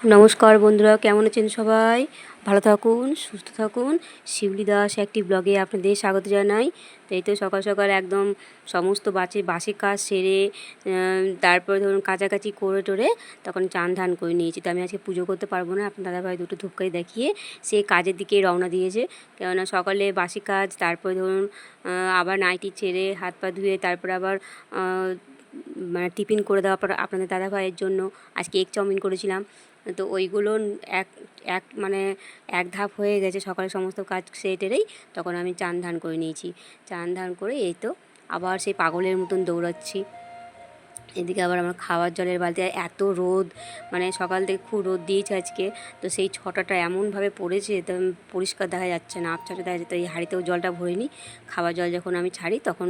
নমস্কার বন্ধুরা, কেমন আছেন সবাই? ভালো থাকুন, সুস্থ থাকুন। শিউলি দাস একটি ব্লগে আপনাদের স্বাগত জানাই। তো এই তো সকাল সকাল একদম সমস্ত বাসি কাজ সেরে তারপরে ধরুন কাচাকাচি করে টোরে তখন চান ধান করে নিয়েছি। তো আমি আজকে পুজো করতে পারবো না, আপনার দাদাভাই দুটো ধূপকাঠি দেখিয়ে সে কাজের দিকে রওনা দিয়েছে। কেননা সকালে বাসি কাজ, তারপরে ধরুন আবার নাইটি ছেড়ে হাত পা ধুয়ে তারপরে আবার মানে টিফিন করে দেওয়ার পর আপনাদের দাদাভাইয়ের জন্য আজকে এগ চাউমিন করেছিলাম। তো ওইগুলো এক এক মানে এক ধাপ হয়ে গেছে, সকালে সমস্ত কাজ সেরেই তখন আমি চান ধান করে নিয়েছি। চান ধান করে এই তো আবার সেই পাগলের মতন দৌড়াচ্ছি। এদিকে আবার আমার খাওয়ার জলের বালতি, আর এত রোদ, মানে সকাল থেকে খুব রোদ দিয়েছে আজকে। তো সেই ছটাটা এমনভাবে পড়েছে তো পরিষ্কার দেখা যাচ্ছে না, আপছাটা দেখা যাচ্ছে। তো এই হাঁড়িতেও জলটা ভরে নিই। খাওয়ার জল যখন আমি ছাড়ি তখন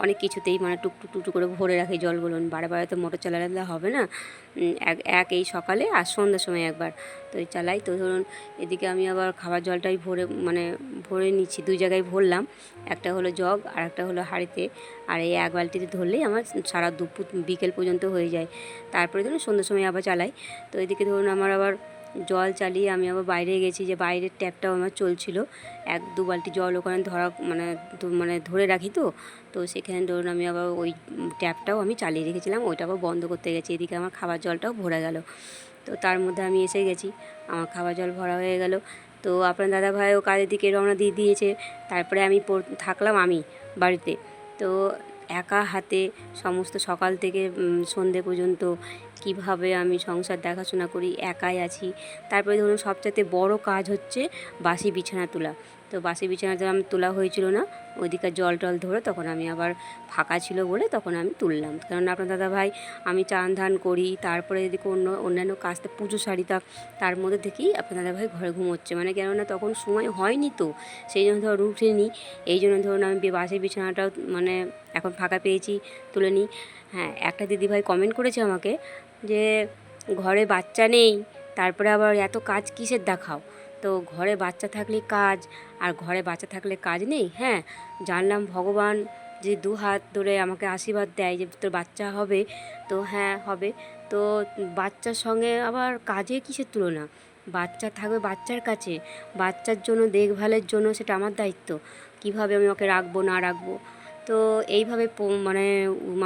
অনেক কিছুতেই মানে টুকটুক টুকটুক করে ভরে রাখি জলগুলো। বারে বারে তো মোটর চালালে হবে না, এক এই সকালে আর সন্ধ্যার সময় একবার তো এই চালাই। তো ধরুন এদিকে আমি আবার খাবার জলটাই ভরে নিচ্ছি, দুই জায়গায় ভরলাম। একটা হলো জগ আর একটা হলো হাঁড়িতে। আর এই এক বালতিতে ধরলেই আমার সারা দুপুর বিকেল পর্যন্ত হয়ে যায়। তারপরে ধরুন সন্ধ্যার সময় আবার চালাই। তো এদিকে ধরুন আমার আবার জল চালিয়ে আমি আবার বাইরে গেছি, যে বাইরের ট্যাপটাও আমার চলছিল। এক দু বালতি জল ওখানে মানে ধরে রাখি। তো সেখানে ধরুন আমি আবার ওই ট্যাপটাও আমি চালিয়ে রেখেছিলাম, ওইটা আবার বন্ধ করতে গেছি। এদিকে আমার খাবার জলটাও ভরে গেল। তো তার মধ্যে আমি এসে গেছি, আমার খাবার জল ভরা হয়ে গেল। তো আপনার দাদাভাইও কাজের দিকে রওনা দিয়ে দিয়েছে। তারপরে আমি থাকলাম আমি বাড়িতে। তো একা হাতে সমস্ত সকাল থেকে সন্ধে পর্যন্ত কিভাবে আমি সংসার দেখাশোনা করি, একাই আছি। তারপরে ধরুন সবচাইতে বড় কাজ হচ্ছে বাসি বিছানা তোলা। তো বাসি বিছানাতে আমি তোলা হয়েছিল না, ওইদিকে জল টল ধরে তখন আমি আবার ফাঁকা ছিল বলে তখন আমি তুললাম। কারণ আপনার দাদাভাই আমি চান ধান করি, তারপরে এদিকে অন্যান্য কাজটা পুজো সারিতাম, তার মধ্যে থেকেই আপনার দাদাভাই ঘরে ঘুমোচ্ছে। মানে কেননা তখন সময় হয়নি, তো সেই জন্য ধর উঠেনি। এই জন্য ধরুন আমি বাসি বিছানাটাও মানে এখন ফাঁকা পেয়েছি, তুলে নিই। হ্যাঁ, একটা দিদিভাই কমেন্ট করেছে আমাকে যে ঘরে বাচ্চা নেই, তারপরে আবার এত কাজ কিসের দেখাও। তো ঘরে বাচ্চা থাকলে কাজ, আর ঘরে বাচ্চা থাকলে কাজ নেই। হ্যাঁ, জানলাম ভগবান যে দু হাত ধরে আমাকে আশীর্বাদ দেয় যে তোর বাচ্চা হবে। তো হ্যাঁ হবে। তো বাচ্চার সঙ্গে আবার কাজে কিসের তুলনা, বাচ্চা থাকবে বাচ্চার কাছে, বাচ্চার জন্য দেখভালের জন্য সেটা আমার দায়িত্ব, কিভাবে আমি ওকে রাখবো না রাখবো। তো এইভাবে মানে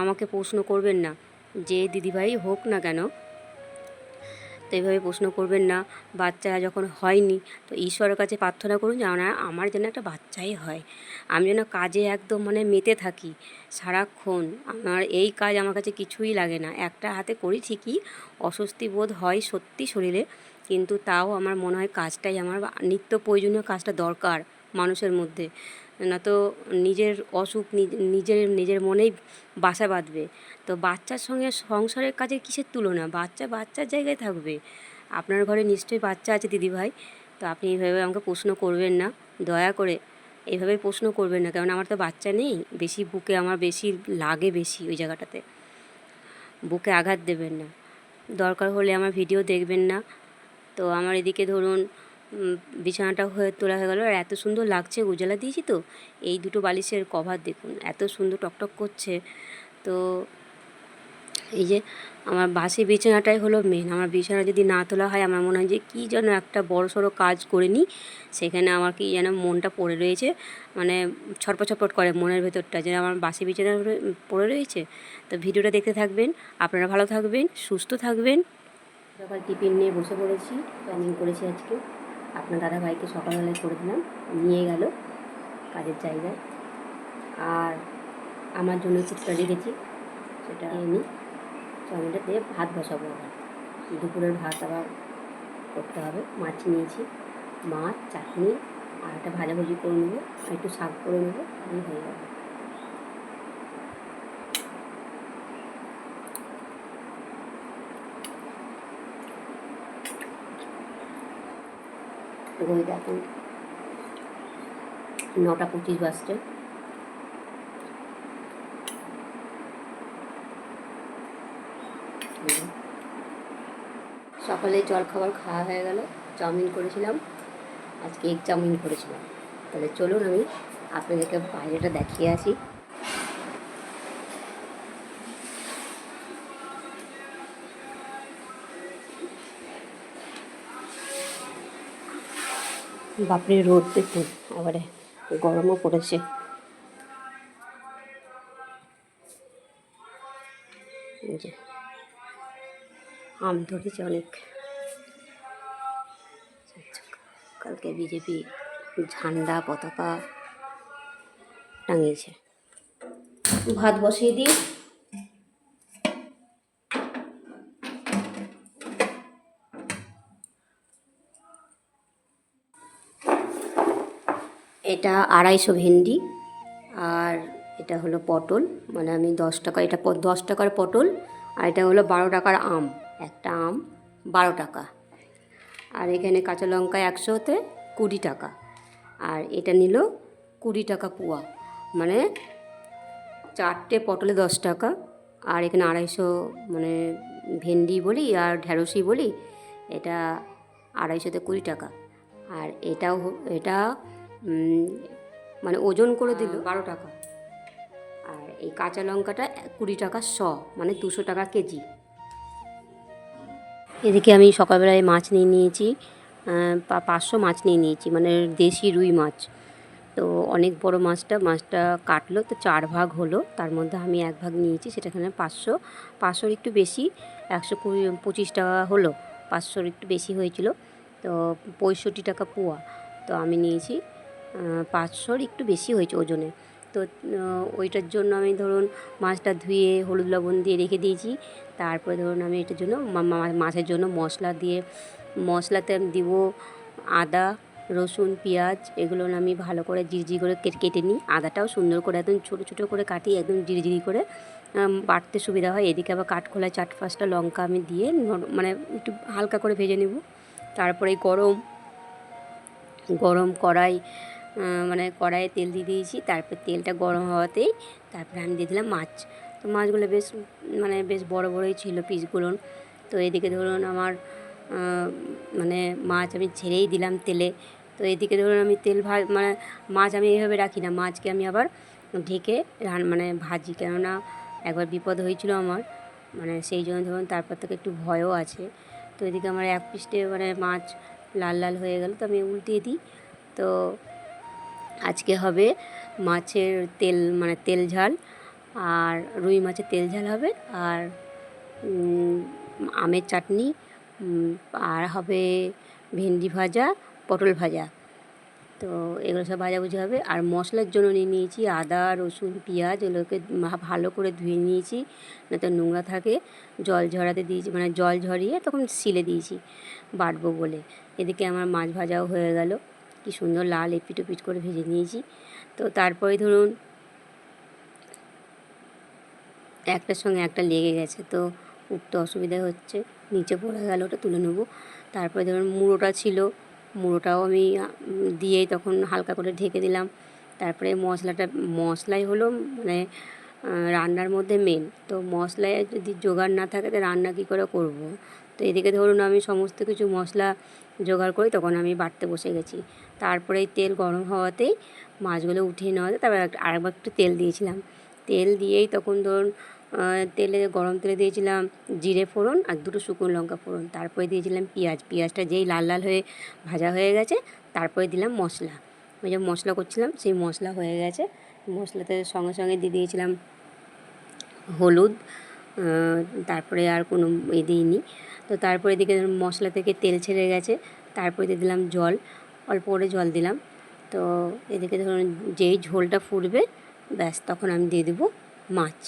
আমাকে প্রশ্ন করবেন না, যে দিদিভাই হোক না কেন, তো এইভাবে প্রশ্ন করবেন না। বাচ্চা যখন হয়নি তো ঈশ্বরের কাছে প্রার্থনা করুন যেন আমার যেন একটা বাচ্চাই হয়, আমি যেন কাজে একদম মানে মেতে থাকি সারাক্ষণ। আমার এই কাজ আমার কাছে কিছুই লাগে না, একটা হাতে করি ঠিকই, অস্বস্তি বোধ হয় সত্যি শরীরে, কিন্তু তাও আমার মনে হয় কাজটাই আমার নিত্য প্রয়োজনীয়, কাজটা দরকার মানুষের মধ্যে। না তো নিজের অসুখ নিজের নিজের মনেই বাসা বাঁধবে। তো বাচ্চার সঙ্গে সংসারের কাজে কিসের তুলনা, বাচ্চা বাচ্চার জায়গায় থাকবে। আপনার ঘরে নিশ্চয়ই বাচ্চা আছে দিদিভাই, তো আপনি এইভাবে আমাকে প্রশ্ন করবেন না, দয়া করে এইভাবে প্রশ্ন করবেন না। কারণ আমার তো বাচ্চা নেই, বেশি বুকে আমার বেশি লাগে, বেশি ওই জায়গাটাতে বুকে আঘাত দেবেন না, দরকার হলে আমার ভিডিও দেখবেন না। তো আমার এদিকে ধরুন বিছানাটা তোলা হয়ে গেল, আর এত সুন্দর লাগছে, উজালা দিয়েছি তো। এই দুটো বালিশের কভার দেখুন এত সুন্দর টকটক করছে। তো এই যে আমার বাসি বিছানাটাই হলো মেন। আমার বিছানা যদি না তোলা হয় আমার মনে হয় যে কী যেন একটা বড়সড় কাজ করে নিই, সেখানে আমার কি যেন মনটা পড়ে রয়েছে, মানে ছটপট ছটপট করে মনের ভেতরটা যে আমার বাসি বিছানা পড়ে রয়েছে। তো ভিডিওটা দেখতে থাকবেন, আপনারা ভালো থাকবেন, সুস্থ থাকবেন। সকাল টিফিন নিয়ে বসে পড়েছি, চাউমিন করেছি আজকে। আপনার দাদাভাইকে সকালবেলায় করে দিলাম, নিয়ে গেল কাজের জায়গায়। আর আমার জন্য কিছুটা রেখেছি, সেটা নিই। চাউমিনটা দিয়ে ভাত বসাবো, আবার দুপুরের ভাত আবার করতে হবে। মাছ নিয়েছি, মাছ চাটনি আর একটা ভাজাভুজি করে নেবো, আর একটু শাক করে নেবো, দিয়ে হয়ে যাবে। ঘড়িটা এখন 9:25 বাজছে। সকালে জলখাবার খাওয়া হয়ে গেল, চাউমিন করেছিলাম, আজকে এগ চাউমিন করেছিলাম। তাহলে চলুন আমি আপনাদেরকে বাইরেটা দেখিয়ে আসি। বাপরে রোদ দেখুন, এবারে গরমও পড়েছে। এই যে আম ধরেছে অনেক। কালকে বিজেপি ঝান্ডা পতাকা টাঙিয়েছে। ভাত বসিয়ে দিই। এটা 250 ভেন্ডি, আর এটা হলো পটল, মানে আমি 10 টাকা, এটা 10 টাকার পটল, আর এটা হলো 12 টাকার আম, একটা আম 12 টাকা। আর এখানে কাঁচা লঙ্কা 100-তে 20 টাকা, আর এটা নিল 20 টাকা পোয়া, মানে 4টে পটলে 10 টাকা। আর এখানে 250, মানে ভেন্ডি বলি আর ঢ্যাঁড়সই বলি, এটা 250-তে 20 টাকা। আর এটা মানে ওজন করে দিল 12 টাকা। আর এই কাঁচা লঙ্কাটা 20 টাকা শ, মানে 200 টাকা কেজি। এদিকে আমি সকালবেলায় মাছ নিয়ে নিয়েছি, 500 মাছ নিয়ে নিয়েছি, মানে দেশি রুই মাছ। তো অনেক বড় মাছটা কাটলো, তো 4 ভাগ হলো, তার মধ্যে আমি 1 ভাগ নিয়েছি, সেটা এখানে 500 একটু বেশি, 125 টাকা হলো, 500 একটু বেশি হয়েছিল, তো 65 টাকা পোয়া। তো আমি নিয়েছি 500 একটু বেশি হয়েছে ওজনে। তো ওইটার জন্য আমি ধরুন মাছটা ধুয়ে হলুদ লবণ দিয়ে রেখে দিয়েছি। তারপরে ধরুন আমি এটার জন্য মাছের জন্য মশলাতে আমি দিব আদা, রসুন, পেঁয়াজ, এগুলো আমি ভালো করে জিরি করে কেটে নিই। আদাটাও সুন্দর করে একদম ছোটো ছোটো করে কাটি, একদম জিরি করে বাটতে সুবিধা হয়। এদিকে আবার কাঠখোলায় 4-5টা লঙ্কা আমি দিয়ে মানে একটু হালকা করে ভেজে নেব। তারপরে গরম কড়াই, মানে কড়াইয়ে তেল দিয়ে দিয়েছি। তারপর তেলটা গরম হওয়াতেই তারপরে আমি দিয়ে দিলাম মাছ। তো মাছগুলো বেশ বড় বড়ই ছিল পিসগুলো। তো এদিকে ধরুন আমার মানে মাছ আমি ছেড়েই দিলাম তেলে। তো এদিকে ধরুন আমি মানে মাছ আমি এইভাবে রাখি না, মাছকে আমি আবার ঢেকে মানে ভাজি, কেননা একবার বিপদ হয়েছিল আমার, মানে সেই জন্য ধরুন তারপর থেকে একটু ভয়ও আছে। তো এদিকে আমার এক পিসটে মানে মাছ লাল লাল হয়ে গেল, তো আমি উল্টিয়ে দিই। তো আজকে হবে মাছের তেল ঝাল, আর রুই মাছের তেল ঝাল হবে, আর আমের চাটনি, আর হবে ভেন্ডি ভাজা, পটল ভাজা। তো এগুলো সব ভাজাভুজি হবে। আর মশলার জন্য নিয়ে নিয়েছি আদা, রসুন, পেঁয়াজ, এগুলোকে ভালো করে ধুয়ে নিয়েছি, না তো নোংরা থাকে। জল ঝরাতে দিয়েছি, মানে জল ঝরিয়ে তখন সিলে দিয়েছি বাটবো বলে। এদিকে আমার মাছ ভাজাও হয়ে গেল, কি সুন্দর লাল এপিট ওপিট করে ভেজে নিয়েছি। তো তারপরে ধরুন একটার সঙ্গে একটা লেগে গেছে, তো উঠতে অসুবিধা হচ্ছে, নিচে পড়ে গেল, ওটা তুলে নেবো। তারপরে ধরুন মুড়োটা ছিল, মুড়োটাও আমি দিয়েই তখন হালকা করে ঢেকে দিলাম। তারপরে মশলাই হলো মানে রান্নার মধ্যে মেন। তো মশলায় যদি জোগাড় না থাকে তো রান্না কী করে করব। তো এদিকে ধরুন আমি সমস্ত কিছু মশলা জোগাড় করি, তখন আমি বাটতে বসে গেছি। তারপরে তেল গরম হওয়াতেই মাছগুলো উঠিয়ে নেওয়াতে তারপরে আরেকবার একটু তেল দিয়েছিলাম। তেল দিয়েই তখন ধরুন গরম তেলে দিয়েছিলাম জিরে ফোড়ন আর 2টো শুকনো লঙ্কা ফোড়ন। তারপরে দিয়েছিলাম পেঁয়াজটা যেই লাল লাল হয়ে ভাজা হয়ে গেছে, তারপরে দিলাম মশলা। ওই যে মশলা করছিলাম সেই মশলা হয়ে গেছে, মশলাতে সঙ্গে সঙ্গে দিয়ে দিয়েছিলাম হলুদ, তারপরে আর কোনো দিইনি। তো তারপরে এদিকে মশলা থেকে তেল ছেড়ে গেছে, তারপরে দিয়ে দিলাম জল, অল্প করে জল দিলাম। তো এদিকে ধরুন যেই ঝোলটা ফুটবে, ব্যাস তখন আমি দিয়ে দেবো মাছ।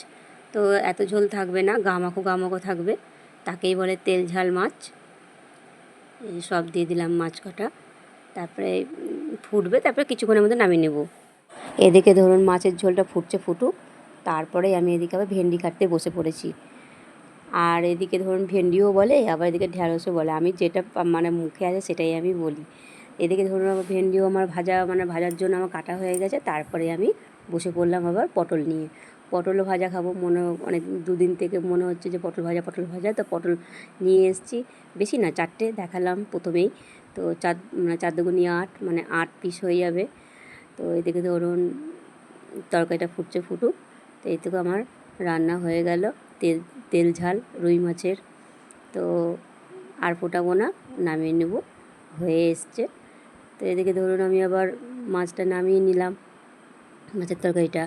তো এত ঝোল থাকবে না, গামাখো থাকবে, তাকেই বলে তেল ঝাল মাছ। এই সব দিয়ে দিলাম মাছ কটা, তারপরে ফুটবে, তারপরে কিছুক্ষণের মধ্যে নামিয়ে নেব। এদিকে ধরুন মাছের ঝোলটা ফুটুক, তারপরে আমি এদিকে আবার ভেন্ডি কাটতে বসে পড়েছি। আর এদিকে ধরুন ভেন্ডিও বলে, আবার এদিকে ঢ্যাঁড়সও বলে, আমি যেটা মানে মুখে আছে সেটাই আমি বলি। এদিকে ধরুন আমার ভেন্ডিও আমার ভাজার জন্য আমার কাটা হয়ে গেছে। তারপরে আমি বসে পড়লাম আবার পটল নিয়ে। পটলও ভাজা খাবো, অনেক দুদিন থেকে মনে হচ্ছে যে পটল ভাজা। তো পটল নিয়ে এসেছি, বেশি না, 4টে দেখালাম প্রথমেই। তো 4 দুগুনি 8, মানে 8 পিস হয়ে যাবে। তো এদিকে ধরুন তরকারিটা ফুটুক। তো এইটুকু আমার রান্না হয়ে গেল, তেল ঝাল রুই মাছের। তো আর ফোটাবো না, নামিয়ে নেব, হয়ে এসছে। তো এদিকে ধরুন আমি আবার মাছটা নামিয়ে নিলাম, মাছের তরকারিটা,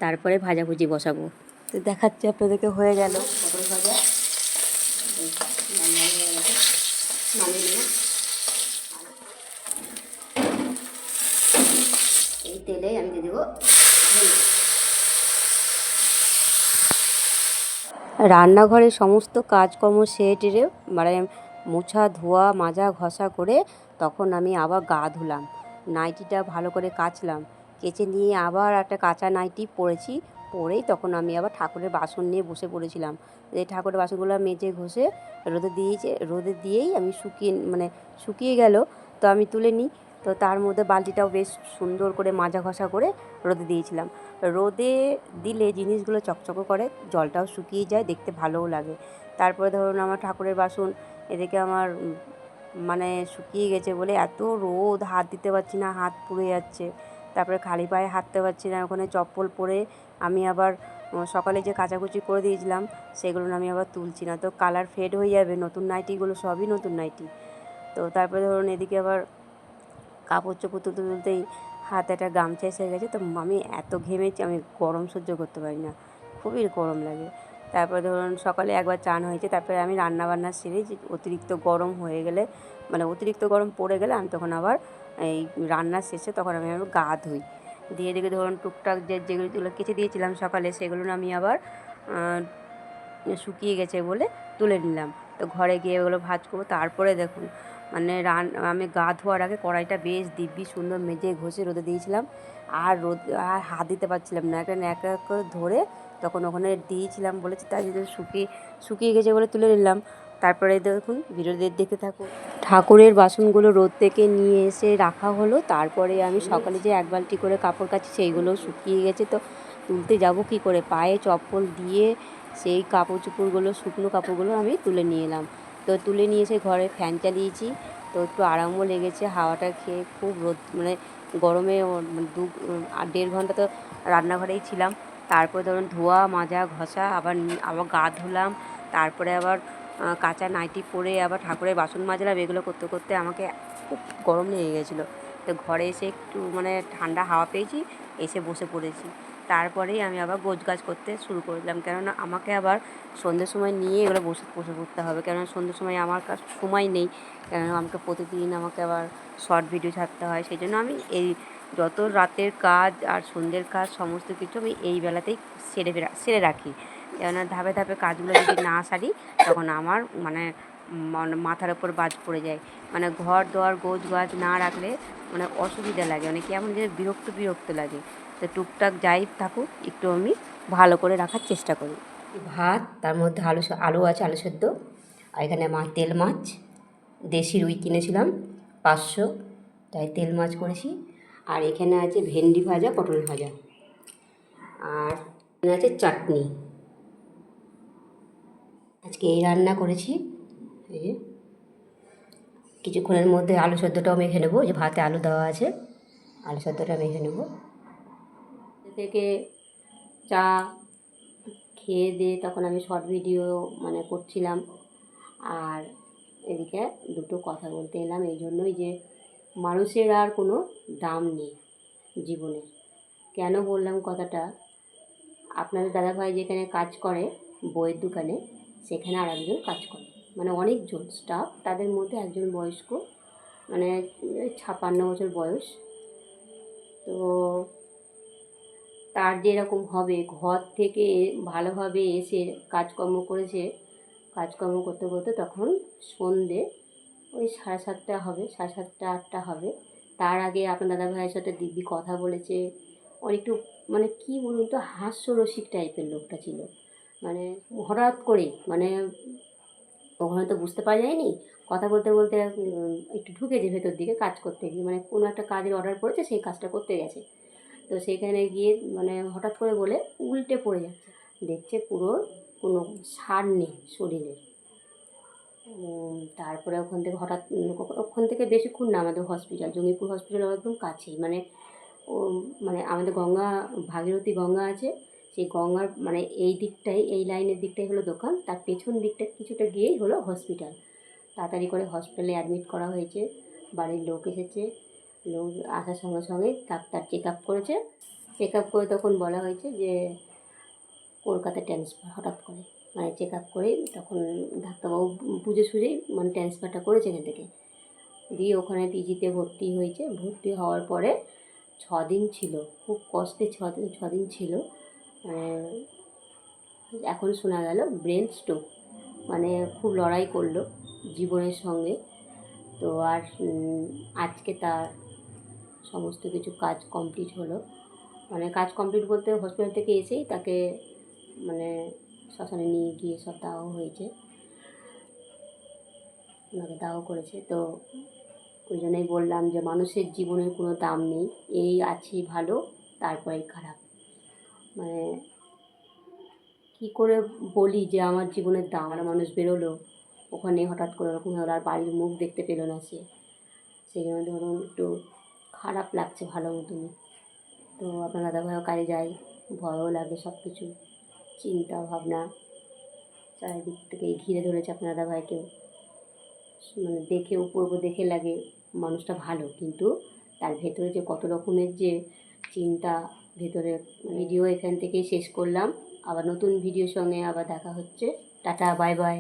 তারপরে ভাজাভুজি বসাবো। তো দেখাচ্ছি আপনাদেরকে, হয়ে গেল পটল ভাজা, নামিয়ে নিলাম। এই তেলে আমি দিয়ে দেবো রান্নাঘরের সমস্ত কাজকর্ম সেরে, মানে মোছা ধোয়া মাজা ঘষা করে তখন আমি আবার গা ধুলাম, নাইটিটা ভালো করে কাচলাম, কেচে নিয়ে আবার একটা কাঁচা নাইটি পরেছি, পরেই তখন আমি আবার ঠাকুরের বাসন নিয়ে বসে পড়েছিলাম। এই ঠাকুরের বাসনগুলো মেজে ঘষে রোদে দিয়েই আমি শুকিয়ে গেল, তো আমি তুলে নিই। তো তার মধ্যে বালতিটাও বেশ সুন্দর করে মাজা ঘষা করে রোদে দিয়েছিলাম। রোদে দিলে জিনিসগুলো চকচকো করে, জলটাও শুকিয়ে যায়, দেখতে ভালোও লাগে। তারপরে ধরুন আমার ঠাকুরের বাসন এদিকে আমার শুকিয়ে গেছে বলে এত রোদ, হাত দিতে পারছি না, হাত পুড়ে যাচ্ছে। তারপরে খালি পায়ে হাঁটতে পারছি না, ওখানে চপ্পল পরে আমি আবার সকালে যে কাচাকুচি করে দিয়েছিলাম সেগুলো আমি আবার তুলছি না, তো কালার ফেড হয়ে যাবে। নতুন নাইটিগুলো সবই নতুন নাইটি। তো তারপরে ধরুন এদিকে আবার কাপড় চোপড় তুলতে তুলতেই হাতে একটা গামছা এসে গেছে। তো আমি এত ঘেমেছি, আমি গরম সহ্য করতে পারি না, খুবই গরম লাগে। তারপরে ধরুন সকালে একবার চান হয়েছে, তারপরে আমি রান্নাবান্না সেরে অতিরিক্ত গরম হয়ে গেলে, অতিরিক্ত গরম পড়ে গেলে আমি তখন আবার এই রান্নার শেষে তখন আমি আবার গা ধুই। দিয়ে দেখে ধরুন টুকটাক যেগুলো কেচে দিয়েছিলাম সকালে, সেগুলো আমি আবার শুকিয়ে গেছে বলে তুলে নিলাম। তো ঘরে গিয়ে ওগুলো ভাজ করবো। তারপরে দেখুন আমি গা ধোয়ার আগে কড়াইটা বেশ দিব্যি সুন্দর মেজে ঘষে রোদে দিয়েছিলাম, আর হাত দিতে পারছিলাম না, একটা এক এক করে ধরে তখন ওখানে দিয়েছিলাম বলেছি, তাই যদি শুকিয়ে গেছে বলে তুলে নিলাম। তারপরে দেখুন ভিডিওতে দেখতে থাকুন। ঠাকুরের বাসনগুলো রোদ থেকে নিয়ে এসে রাখা হলো, তারপরে আমি সকালে যে এক বালতি করে কাপড় কাচি সেইগুলো শুকিয়ে গেছে, তো তুলতে যাব কী করে, পায়ে চপ্পল দিয়ে সেই কাপড় চোপড়গুলো, শুকনো কাপড়গুলো আমি তুলে নিয়ে এলাম। তো তুলে নিয়ে এসে ঘরে ফ্যান চালিয়েছি, তো একটু আরামও লেগেছে, হাওয়াটা খেয়ে। খুব রোদ, গরমে 1.5 ঘন্টা তো রান্নাঘরেই ছিলাম। তারপরে ধরুন ধোয়া মাজা ঘষা, আবার গা ধুলাম, তারপরে আবার কাঁচা নাইটি পরে আবার ঠাকুরের বাসন মাজলাম। এগুলো করতে করতে আমাকে খুব গরম লেগে গেছিলো। তো ঘরে এসে একটু ঠান্ডা হাওয়া পেয়েছি, এসে বসে পড়েছি। তারপরেই আমি আবার গোছগাছ করতে শুরু করলাম, কেননা আমাকে আবার সন্ধ্যের সময় নিয়ে এগুলো বসে পড়তে হবে, কেননা সন্ধ্যের সময় আমার কাছে সময় নেই, কেননা আমাকে প্রতিদিন আবার শর্ট ভিডিও ছাড়তে হয়। সেই জন্য আমি এই যত রাতের কাজ আর সন্ধ্যের কাজ সমস্ত কিছু আমি এই বেলাতেই সেরে রাখি, কেননা ধাপে ধাপে কাজগুলো যদি না সারি তখন আমার মাথার ওপর বাজ পড়ে যায়। ঘর দোয়ার গোছগাছ না রাখলে অসুবিধা লাগে, কেমন যেন বিরক্ত লাগে। তো টুকটাক যাই থাকুক, একটু আমি ভালো করে রাখার চেষ্টা করি। ভাত, তার মধ্যে আলু আছে, আলু সেদ্ধ, আর এখানে তেল মাছ, দেশি রুই কিনেছিলাম 500, তাই তেল মাছ করেছি। আর এখানে আছে ভেন্ডি ভাজা, পটল ভাজা, আর এখানে আছে চাটনি। আজকে এই রান্না করেছি। এই যে কিছুক্ষণের মধ্যে আলু সেদ্ধটাও মেখে নেবো, যে ভাতে আলু দেওয়া আছে, আলু সেদ্ধটা মেখে নেব। থেকে চা খেয়ে দিয়ে তখন আমি শর্ট ভিডিও করছিলাম। আর এদিকে দুটো কথা বলতে এলাম, এই জন্যই যে মানুষের আর কোনো দাম নেই জীবনের। কেন বললাম কথাটা, আপনাদের দাদাভাই যেখানে কাজ করে বইয়ের দোকানে, সেখানে আর একজন কাজ করে, অনেকজন স্টাফ, তাদের মধ্যে একজন বয়স্ক, 56 বছর বয়স। তো তার যেরকম হবে, ঘর থেকে ভালোভাবে এসে কাজকর্ম করতে করতে তখন সন্ধে ওই 7:30 হবে, 7:30 8টা হবে। তার আগে আপনার দাদাভাইয়ের সাথে দিব্যি কথা বলেছে। অনেকটু কী বলুন তো, হাস্যরসিক টাইপের লোকটা ছিল। হঠাৎ করে ওখানে তো বুঝতে পারা যায়নি, কথা বলতে বলতে একটু ঢুকেছে ভেতর দিকে কাজ করতে গিয়ে, কোনো একটা কাজের অর্ডার পড়েছে, সেই কাজটা করতে গেছে। তো সেখানে গিয়ে হঠাৎ করে বলে উল্টে পড়ে যাচ্ছে, দেখছে পুরো কোনো সার নেই শরীরে। তারপরে ওখান থেকে বেশিক্ষণ না, আমাদের হসপিটাল, জঙ্গিপুর হসপিটাল একদম কাছেই, ও আমাদের ভাগীরথী গঙ্গা আছে, সেই গঙ্গার এই দিকটাই, এই লাইনের দিকটাই হলো দোকান, তার পেছন দিকটা কিছুটা গিয়েই হলো হসপিটাল। তাড়াতাড়ি করে হসপিটালে অ্যাডমিট করা হয়েছে, বাড়ির লোক এসেছে, লোক আসার সঙ্গে সঙ্গে ডাক্তার চেক আপ করেছে। চেক আপ করে তখন বলা হয়েছে যে কলকাতা ট্রান্সফার হঠাৎ করে, মানে চেক আপ করেই তখন ডাক্তারবাবু বুঝে সুঝেই মানে ট্রান্সফারটা করেছে এখান থেকে। দিয়ে ওখানে পিজিতে ভর্তি হয়েছে। ভর্তি হওয়ার পরে 6 দিন ছিল, খুব কষ্টে 6 দিন ছিল। মানে এখন শোনা গেল ব্রেন স্ট্রোক, মানে খুব লড়াই করলো জীবনের সঙ্গে। তো আর আজকে তার সমস্ত কিছু কাজ কমপ্লিট হলো। মানে কাজ কমপ্লিট বলতে হসপিটাল থেকে এসেই তাকে মানে শ্মশানে নিয়ে গিয়ে সব দাহ হয়েছে, ওনাকে দাহ করেছে। তো ওই জন্যই বললাম যে মানুষের জীবনের কোনো দাম নেই, এই আছি ভালো তারপরেই খারাপ। মানে কী করে বলি যে আমার জীবনের দাম, আর মানুষ বেরোলো ওখানে হঠাৎ করে ওরকম হলো, আর বাড়ির মুখ দেখতে পেলো না সে, সেই জন্য ধরুন একটু খারাপ লাগছে ভালো মতনই। তো আপনার দাদাভাইও কাজে যায়, ভয়ও লাগে, সব কিছু চিন্তা ভাবনা চারিদিক থেকেই ঘিরে ধরেছে আপনার দাদাভাইকেও। মানে দেখে উপর দেখে লাগে মানুষটা ভালো, কিন্তু তার ভেতরে যে কত রকমের যে চিন্তা ভেতরে। ভিডিও এখান থেকেই শেষ করলাম, আবার নতুন ভিডিওর সঙ্গে আবার দেখা হচ্ছে। Tata, bye bye.